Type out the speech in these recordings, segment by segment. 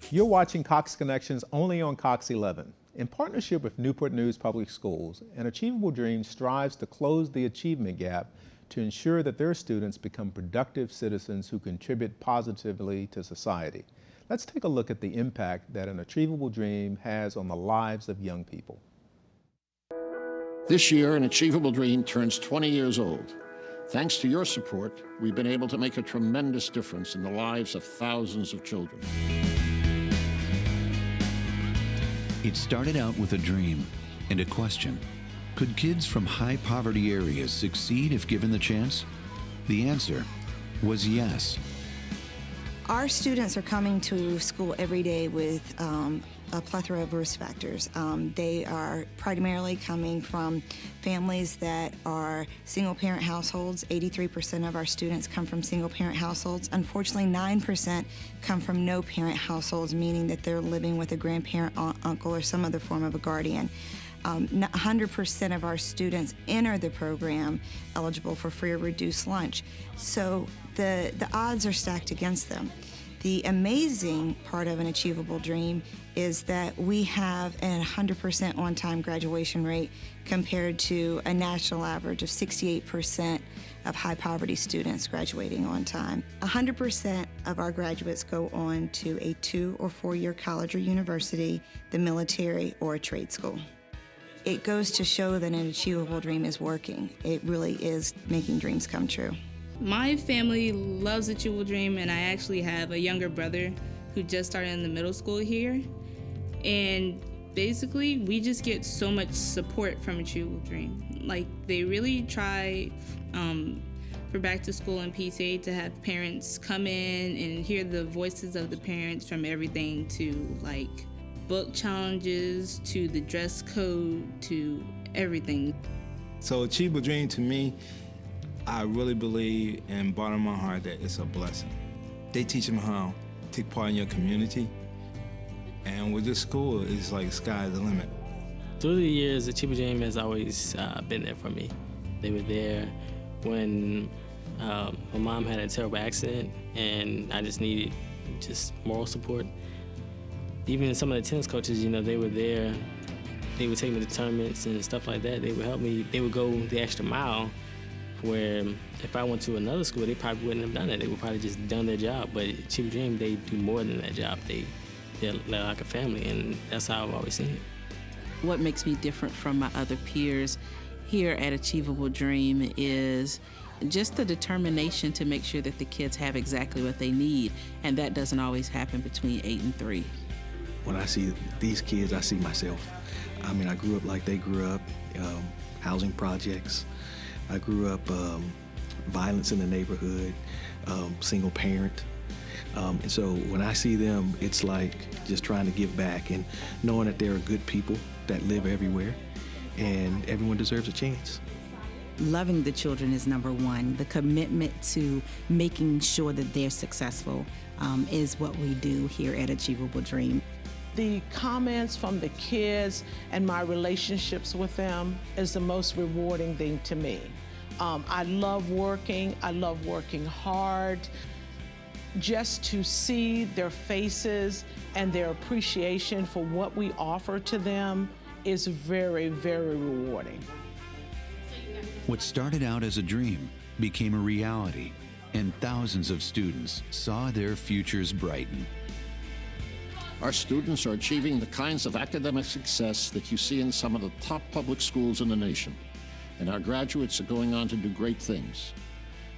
You're watching Cox Connections only on Cox 11. In partnership with Newport News Public Schools, an Achievable Dream strives to close the achievement gap to ensure that their students become productive citizens who contribute positively to society. Let's take a look at the impact that an Achievable Dream has on the lives of young people. This year, an Achievable Dream turns 20 years old. Thanks to your support, we've been able to make a tremendous difference in the lives of thousands of children. It started out with a dream and a question. Could kids from high poverty areas succeed if given the chance? The answer was yes. Our students are coming to school every day with a plethora of risk factors. They are primarily coming from families that are single-parent households. 83% of our students come from single-parent households. Unfortunately, 9% come from no-parent households, meaning that they're living with a grandparent, aunt, uncle, or some other form of a guardian. 100% of our students enter the program eligible for free or reduced lunch. So the odds are stacked against them. The amazing part of an Achievable Dream is that we have a 100% on-time graduation rate compared to a national average of 68% of high-poverty students graduating on time. 100% of our graduates go on to a 2- or 4-year college or university, the military, or a trade school. It goes to show that an Achievable Dream is working. It really is making dreams come true. My family loves Achievable Dream, and I actually have a younger brother who just started in the middle school here. And basically, we just get so much support from Achievable Dream. Like, they really try for back to school and PTA to have parents come in and hear the voices of the parents, from everything to like book challenges to the dress code to everything. So Achievable Dream, to me, I really believe in bottom of my heart that it's a blessing. They teach them how to take part in your community, and with this school, it's like sky's the limit. Through the years, Achievable Dream has always been there for me. They were there when my mom had a terrible accident and I just needed moral support. Even some of the tennis coaches, they were there. They would take me to tournaments and stuff like that. They would help me. They would go the extra mile, where if I went to another school, they probably wouldn't have done it. They would probably just done their job. But Achievable Dream, they do more than that job. They're like a family, and that's how I've always seen it. What makes me different from my other peers here at Achievable Dream is just the determination to make sure that the kids have exactly what they need, and that doesn't always happen between 8 and 3. When I see these kids, I see myself. I mean, I grew up like they grew up, housing projects. I grew up violence in the neighborhood, single parent. And so when I see them, it's like just trying to give back and knowing that there are good people that live everywhere and everyone deserves a chance. Loving the children is number one. The commitment to making sure that they're successful is what we do here at Achievable Dream. The comments from the kids and my relationships with them is the most rewarding thing to me. I love working hard. Just to see their faces and their appreciation for what we offer to them is very, very rewarding. What started out as a dream became a reality, and thousands of students saw their futures brighten. Our students are achieving the kinds of academic success that you see in some of the top public schools in the nation, and our graduates are going on to do great things.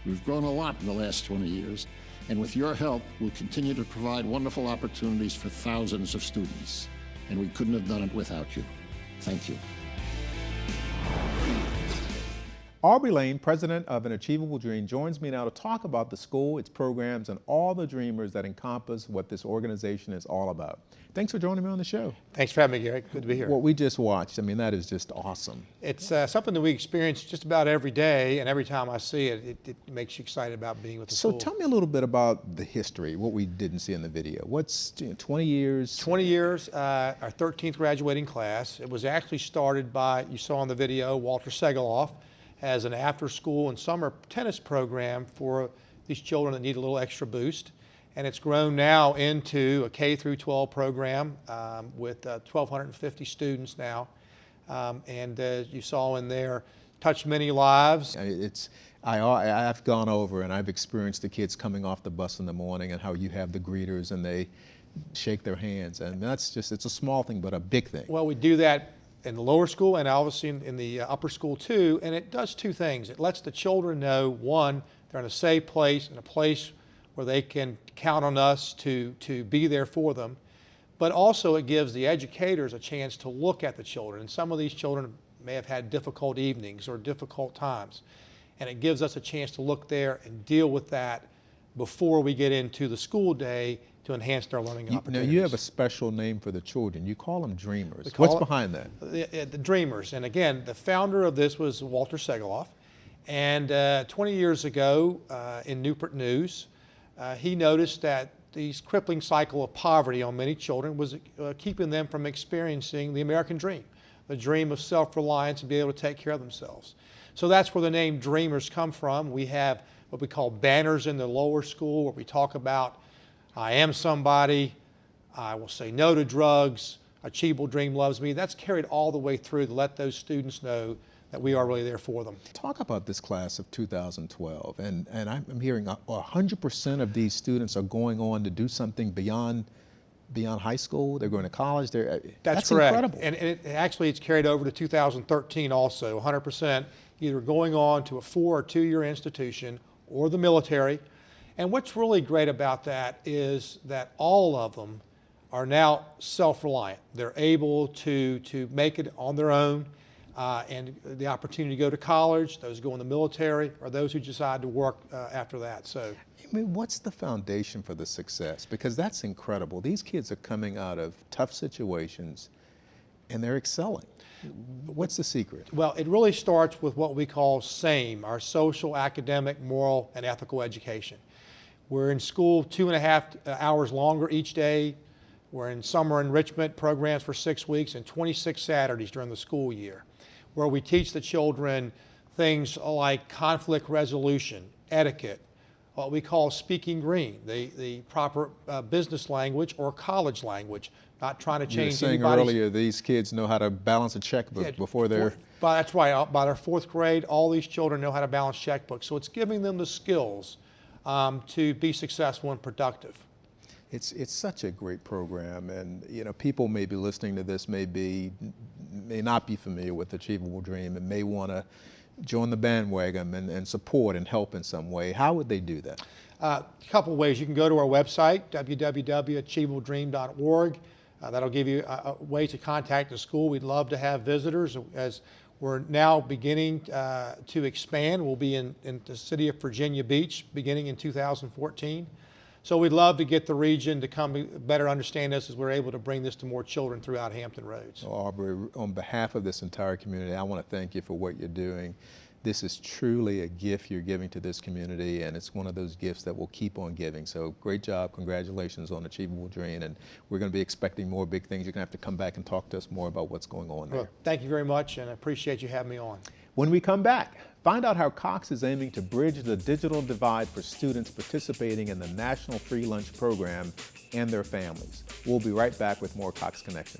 We've grown a lot in the last 20 years, and with your help, we'll continue to provide wonderful opportunities for thousands of students, and we couldn't have done it without you. Thank you. Aubrey Lane, president of an Achievable Dream, joins me now to talk about the school, its programs, and all the dreamers that encompass what this organization is all about. Thanks for joining me on the show. Thanks for having me, Gary. Good to be here. What we just watched, I mean, that is just awesome. It's something that we experience just about every day, and every time I see it, it makes you excited about being with the school. So tell me a little bit about the history, what we didn't see in the video. What's 20 years? 20 years, our 13th graduating class. It was actually started by, you saw in the video, Walter Segaloff, as an after-school and summer tennis program for these children that need a little extra boost. And it's grown now into a K through 12 program with 1,250 students now. And as you saw in there, touched many lives. I've gone over and I've experienced the kids coming off the bus in the morning and how you have the greeters and they shake their hands. And that's just, it's a small thing, but a big thing. Well, we do that in the lower school and obviously in the upper school too. And it does two things. It lets the children know, one, they're in a safe place, in a place where they can count on us to be there for them. But also it gives the educators a chance to look at the children. And some of these children may have had difficult evenings or difficult times. And it gives us a chance to look there and deal with that before we get into the school day to enhance their learning opportunities. Now you have a special name for the children. You call them dreamers. What's behind that? The dreamers. And again, the founder of this was Walter Segaloff. And 20 years ago in Newport News, he noticed that this crippling cycle of poverty on many children was keeping them from experiencing the American dream, the dream of self-reliance and being able to take care of themselves. So that's where the name Dreamers come from. We have what we call banners in the lower school where we talk about, I am somebody, I will say no to drugs, Achievable Dream loves me. That's carried all the way through to let those students know that we are really there for them. Talk about this class of 2012, and I'm hearing 100% of these students are going on to do something beyond high school. They're going to college. That's correct. Incredible. And it's carried over to 2013 also, 100% either going on to a 4 or 2 year institution or the military. And what's really great about that is that all of them are now self-reliant. They're able to make it on their own. And the opportunity to go to college, those who go in the military, or those who decide to work after that. So, I mean, what's the foundation for the success? Because that's incredible. These kids are coming out of tough situations and they're excelling. What's the secret? Well, it really starts with what we call SAME, our social, academic, moral, and ethical education. We're in school 2.5 hours longer each day. We're in summer enrichment programs for 6 weeks and 26 Saturdays during the school year, where we teach the children things like conflict resolution, etiquette, what we call speaking green, the proper business language or college language, not trying to change anybody's. You were saying earlier, these kids know how to balance a checkbook before they're... That's right. By their 4th grade, all these children know how to balance checkbooks. So it's giving them the skills to be successful and productive. It's such a great program, and you know, people may be listening to this, may not be familiar with Achievable Dream and may want to join the bandwagon and support and help in some way. How would they do that? A couple of ways. You can go to our website, www.achievabledream.org. That'll give you a way to contact the school. We'd love to have visitors as we're now beginning to expand. We'll be in the city of Virginia Beach beginning in 2014. So we'd love to get the region to come better understand us as we're able to bring this to more children throughout Hampton Roads. Well, Aubrey, on behalf of this entire community, I want to thank you for what you're doing. This is truly a gift you're giving to this community, and it's one of those gifts that will keep on giving. So great job, congratulations on Achievable Dream, and we're going to be expecting more big things. You're going to have to come back and talk to us more about what's going on there. Well, thank you very much, and I appreciate you having me on. When we come back, find out how Cox is aiming to bridge the digital divide for students participating in the National Free Lunch Program and their families. We'll be right back with more Cox Connection.